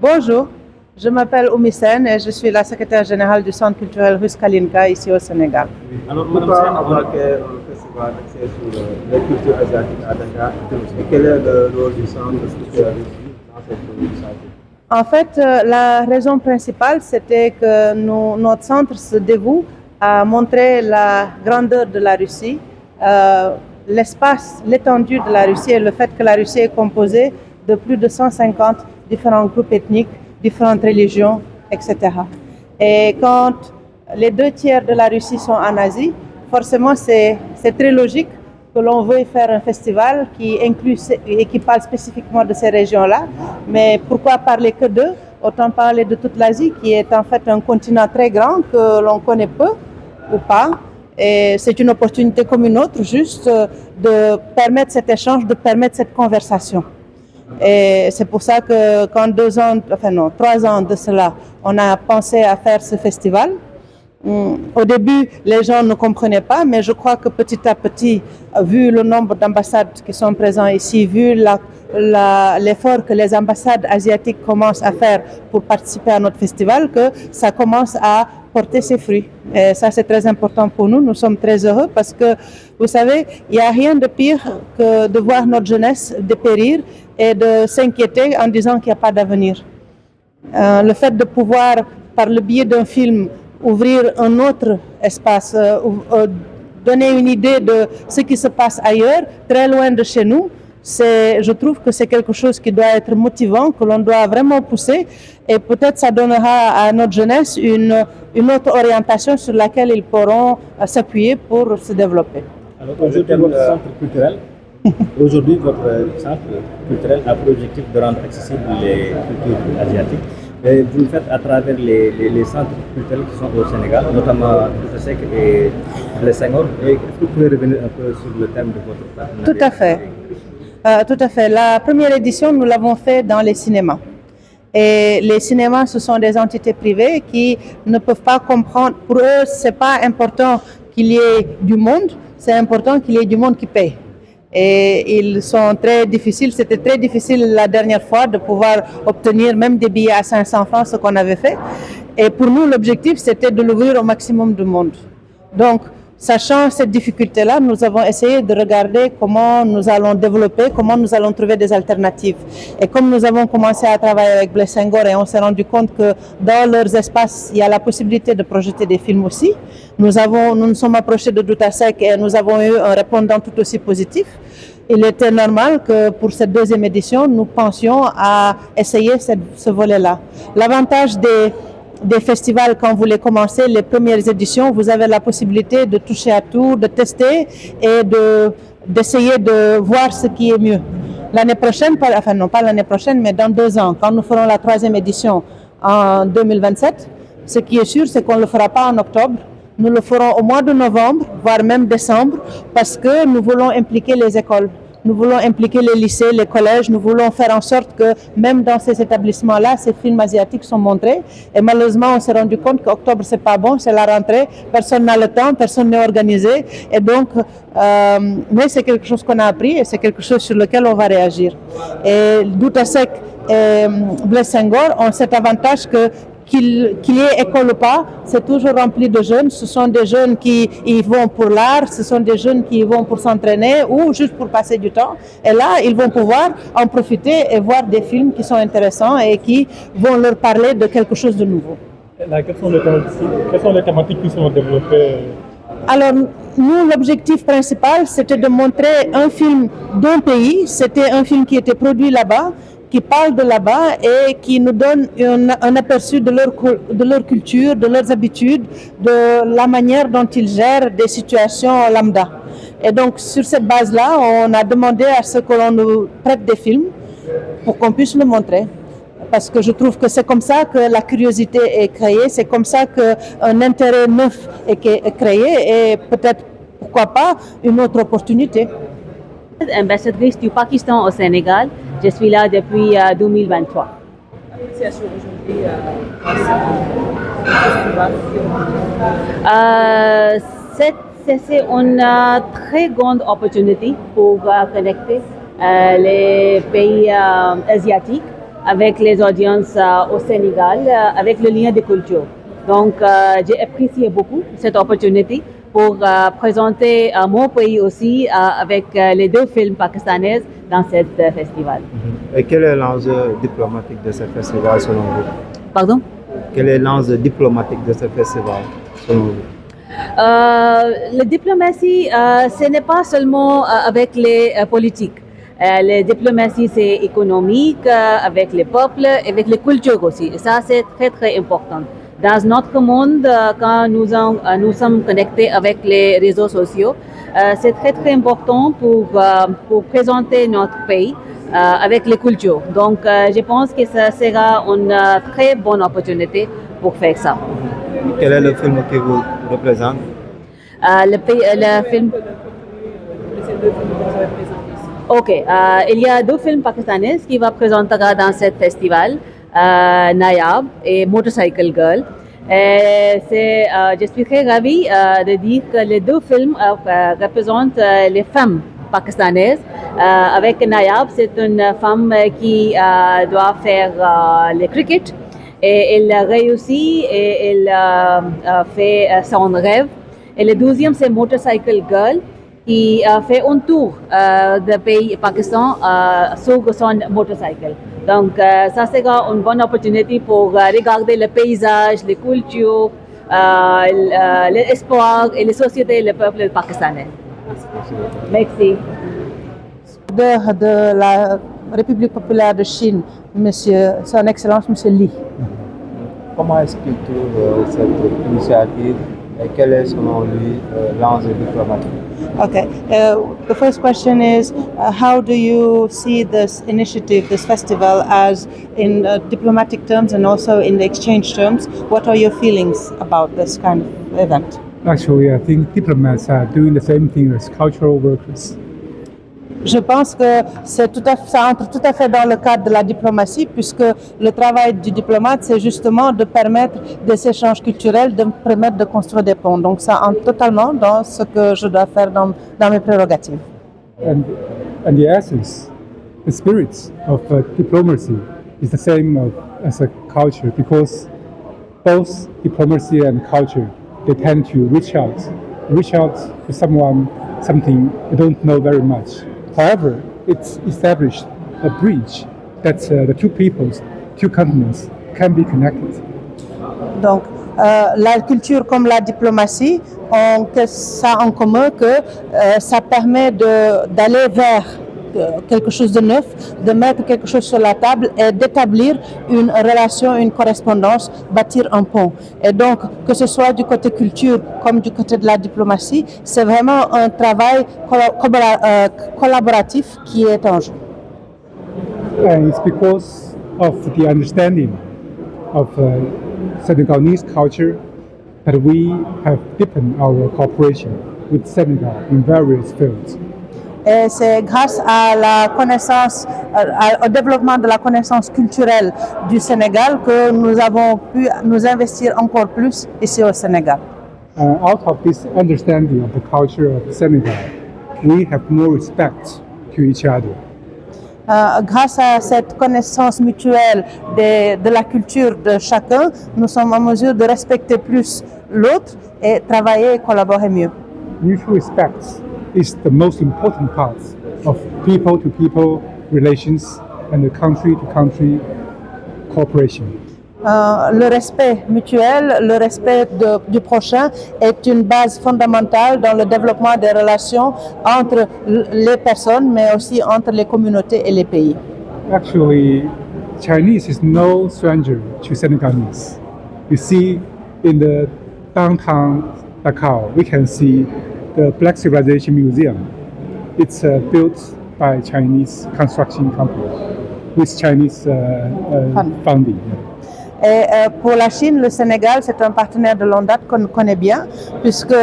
Bonjour, je m'appelle Oumi Sen et je suis la secrétaire générale du Centre culturel russe Kalinka ici au Sénégal. Alors, Madame Sen, avoir un festival axé sur les cultures asiatiques à Dakar, et quel est le rôle du centre culturel russe dans cette initiative? En fait, la raison principale, c'était que notre centre se dévoue à montrer la grandeur de la Russie, l'espace, l'étendue de la Russie et le fait que la Russie est composée de plus de 150 différents groupes ethniques, différentes religions, etc. Et quand les 2 tiers de la Russie sont en Asie, forcément c'est très logique que l'on veuille faire un festival qui inclut et qui parle spécifiquement de ces régions-là. Mais pourquoi parler que d'eux? Autant parler de toute l'Asie, qui est en fait un continent très grand que l'on connaît peu ou pas. Et c'est une opportunité comme une autre, juste de permettre cet échange, de permettre cette conversation. Et c'est pour ça que quand 3 ans de cela, on a pensé à faire ce festival. Au début, les gens ne comprenaient pas, mais je crois que petit à petit, vu le nombre d'ambassades qui sont présentes ici, vu l'effort que les ambassades asiatiques commencent à faire pour participer à notre festival, que ça commence à porter ses fruits. Et ça, c'est très important pour nous. Nous sommes très heureux parce que, vous savez, il n'y a rien de pire que de voir notre jeunesse dépérir et de s'inquiéter en disant qu'il n'y a pas d'avenir. Le fait de pouvoir, par le biais d'un film, ouvrir un autre espace, donner une idée de ce qui se passe ailleurs, très loin de chez nous, je trouve que c'est quelque chose qui doit être motivant, que l'on doit vraiment pousser, et peut-être ça donnera à notre jeunesse une autre orientation sur laquelle ils pourront s'appuyer pour se développer. Alors, aujourd'hui, votre centre culturel a pour objectif de rendre accessibles les cultures asiatiques. Et vous le faites à travers les centres culturels qui sont au Sénégal, notamment Douta-Seck et les Senghor. Est-ce que vous pouvez revenir un peu sur le thème de votre partenariat? Tout à fait. Tout à fait. La première édition, nous l'avons fait dans les cinémas. Et les cinémas, ce sont des entités privées qui ne peuvent pas comprendre. Pour eux, c'est pas important qu'il y ait du monde, c'est important qu'il y ait du monde qui paye. Et ils sont très difficiles. C'était très difficile la dernière fois de pouvoir obtenir même des billets à 500 francs, ce qu'on avait fait. Et pour nous, l'objectif, c'était de l'ouvrir au maximum de monde. Donc, sachant cette difficulté-là, nous avons essayé de regarder comment nous allons développer, comment nous allons trouver des alternatives. Et comme nous avons commencé à travailler avec Blaise Senghor et on s'est rendu compte que dans leurs espaces, il y a la possibilité de projeter des films aussi, nous nous sommes approchés de Douta-Seck et nous avons eu un répondant tout aussi positif. Il était normal que pour cette deuxième édition, nous pensions à essayer ce volet-là. L'avantage des festivals, quand vous les commencez, les premières éditions, vous avez la possibilité de toucher à tout, de tester et d'essayer de voir ce qui est mieux. L'année prochaine, enfin non pas l'année prochaine, mais dans 2 ans, quand nous ferons la 3e édition en 2027, ce qui est sûr, c'est qu'on ne le fera pas en octobre. Nous le ferons au mois de novembre, voire même décembre, parce que nous voulons impliquer les écoles. Nous voulons impliquer les lycées, les collèges. Nous voulons faire en sorte que même dans ces établissements-là, ces films asiatiques sont montrés. Et malheureusement, on s'est rendu compte qu'octobre, c'est pas bon, c'est la rentrée. Personne n'a le temps, personne n'est organisé. Et donc, mais c'est quelque chose qu'on a appris et c'est quelque chose sur lequel on va réagir. Et Douta-Seck et Blaise Senghor ont cet avantage qu'il y ait école ou pas, c'est toujours rempli de jeunes. Ce sont des jeunes qui y vont pour l'art, ce sont des jeunes qui y vont pour s'entraîner ou juste pour passer du temps. Et là, ils vont pouvoir en profiter et voir des films qui sont intéressants et qui vont leur parler de quelque chose de nouveau. Là, quelles sont les thématiques qui sont développées? Alors, nous, l'objectif principal, c'était de montrer un film d'un pays. C'était un film qui était produit là-bas, qui parle de là-bas et qui nous donne un aperçu de leur culture, de leurs habitudes, de la manière dont ils gèrent des situations lambda. Et donc, sur cette base-là, on a demandé à ce que l'on nous prête des films pour qu'on puisse le montrer. Parce que je trouve que c'est comme ça que la curiosité est créée, c'est comme ça qu'un intérêt neuf est créé et peut-être, pourquoi pas, une autre opportunité. Ambassadrice du Pakistan au Sénégal. Je suis là depuis 2023. Appréciation aujourd'hui C'est une très grande opportunité pour connecter les pays asiatiques avec les audiences au Sénégal, avec le lien des cultures. Donc, j'ai apprécié beaucoup cette opportunité pour présenter mon pays aussi avec les 2 films pakistanais dans ce festival. Et quel est l'enjeu diplomatique de ce festival selon vous? Pardon? Quel est l'enjeu diplomatique de ce festival selon vous? La diplomatie, ce n'est pas seulement avec les politiques. La diplomatie, c'est économique, avec les peuples, avec les cultures aussi. Et ça, c'est très, très important. Dans notre monde, quand nous sommes connectés avec les réseaux sociaux, c'est très, très important pour présenter notre pays avec les cultures. Donc, je pense que ça sera une très bonne opportunité pour faire ça. Quel est le film qui vous représente? Le film. Ok, il y a 2 films pakistanais qui vont présenter dans ce festival, Nayab et Motorcycle Girl. Je suis très ravie de dire que les 2 films représentent les femmes pakistanaises. Avec Nayab, c'est une femme qui doit faire le cricket et elle réussit et elle fait son rêve. Et le 2e, c'est Motorcycle Girl qui fait un tour du pays Pakistan sur son motorcycle. Donc, ça sera une bonne opportunité pour regarder le paysage, les cultures, l'espoir et les sociétés et le peuple pakistanais. Merci. De la République populaire de Chine, Monsieur, Son Excellence Monsieur Li. Comment est-ce qu'il trouve cette initiative et quel est selon lui l'enjeu diplomatique? Okay. The first question is, how do you see this initiative, this festival, as in diplomatic terms and also in the exchange terms? What are your feelings about this kind of event? Actually, I think diplomats are doing the same thing as cultural workers. Je pense que ça entre tout à fait dans le cadre de la diplomatie, puisque le travail du diplomate, c'est justement de permettre des échanges culturels, de permettre de construire des ponts. Donc ça entre totalement dans ce que je dois faire dans mes prérogatives. And the essence, the spirit of diplomacy is the same as a culture, because both diplomacy and culture, they tend to reach out to someone, something you don't know very much. However, it's established a bridge that the 2 peoples, 2 continents can be connected. Donc, la culture comme la diplomatie ont ça en commun que ça permet d'aller vers quelque chose de neuf, de mettre quelque chose sur la table et d'établir une relation, une correspondance, bâtir un pont. Et donc, que ce soit du côté culture comme du côté de la diplomatie, c'est vraiment un travail collaboratif qui est en jeu. And it's because of the understanding of Senegalese culture that we have deepened our cooperation with Senegal in various fields. Et c'est grâce à la connaissance, au développement de la connaissance culturelle du Sénégal que nous avons pu nous investir encore plus ici au Sénégal. Out of this understanding of the culture of Senegal, we have more respect to each other. Grâce à cette connaissance mutuelle de la culture de chacun, nous sommes en mesure de respecter plus l'autre et travailler et collaborer mieux. Mutual respect is the most important part of people-to-people relations and the country-to-country cooperation. Le respect mutuel, le respect du prochain est une base fondamentale dans le développement des relations entre les personnes, mais aussi entre les communautés et les pays. Actually, Chinese is no stranger to Senegalese. You see, in the downtown Dakar, we can see the Black Civilization Museum. It's built by Chinese construction company with Chinese funding. Et pour la Chine, le Sénégal, c'est un partenaire de longue date qu'on connaît bien, puisque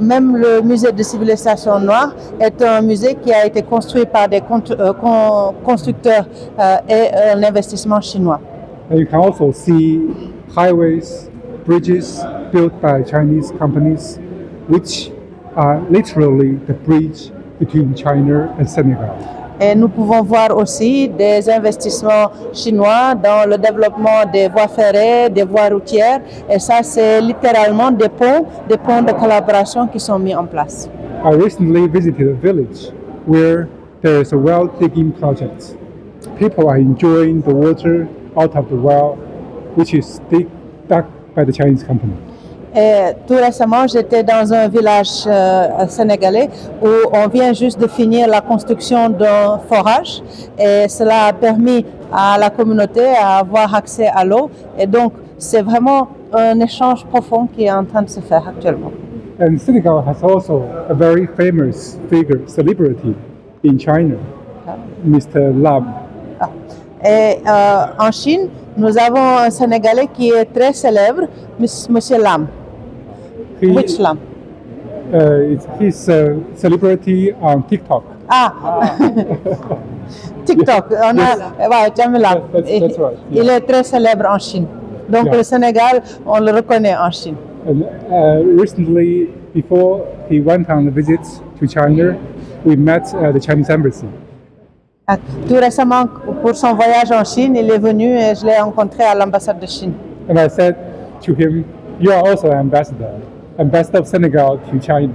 même le musée de civilisation noire est un musée qui a été construit par des constructeurs et un investissement chinois. And you can also see highways, bridges built by Chinese companies, which are literally the bridge between China and Senegal. Et nous pouvons voir aussi des investissements chinois dans le développement des voies ferrées, des voies routières. Et ça, c'est littéralement des ponts de collaboration qui sont mis en place. I recently visited a village where there is a well digging project. People are enjoying the water out of the well, which is dug by the Chinese company. Et tout récemment, j'étais dans un village sénégalais où on vient juste de finir la construction d'un forage et cela a permis à la communauté à avoir accès à l'eau. Et donc, c'est vraiment un échange profond qui est en train de se faire actuellement. And Senegal has also a very famous figure, celebrity in China, Mr. Lam. Et en Chine, nous avons un Sénégalais qui est très célèbre, Monsieur Lam. Which Lam? He's a celebrity on TikTok. Ah, TikTok. On a, ouais, Jamil Lam. That's right, yeah. Il est très célèbre en Chine. Donc Yeah. le Sénégal, on le reconnaît en Chine. And recently, before he went on a visit to China, we met at the Chinese embassy. Ah, tout récemment, pour son voyage en Chine, il est venu et je l'ai rencontré à l'ambassade de Chine. And I said to him, "You are also an ambassador of Senegal to China."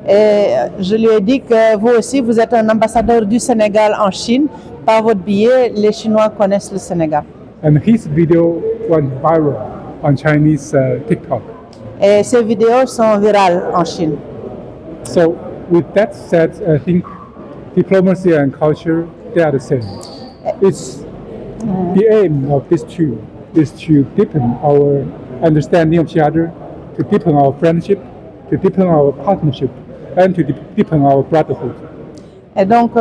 Et je lui ai dit que vous aussi, vous êtes un ambassadeur du Sénégal en Chine. Par votre biais, les Chinois connaissent le Sénégal. And his video went viral on Chinese TikTok. Et ces vidéos sont virales en Chine. So, with that said, I think diplomacy and culture, they are the same. It's the aim of these two is to deepen our understanding of each other, to deepen our friendship, to deepen our partnership, and to deepen our brotherhood. Et donc,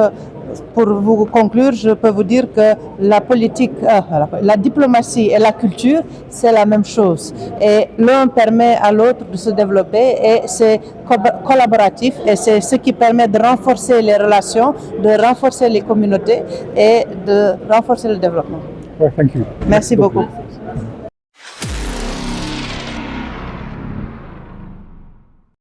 pour vous conclure, je peux vous dire que la politique, la diplomatie et la culture, c'est la même chose. Et l'un permet à l'autre de se développer et c'est collaboratif et c'est ce qui permet de renforcer les relations, de renforcer les communautés et de renforcer le développement. Well, thank you. Merci beaucoup.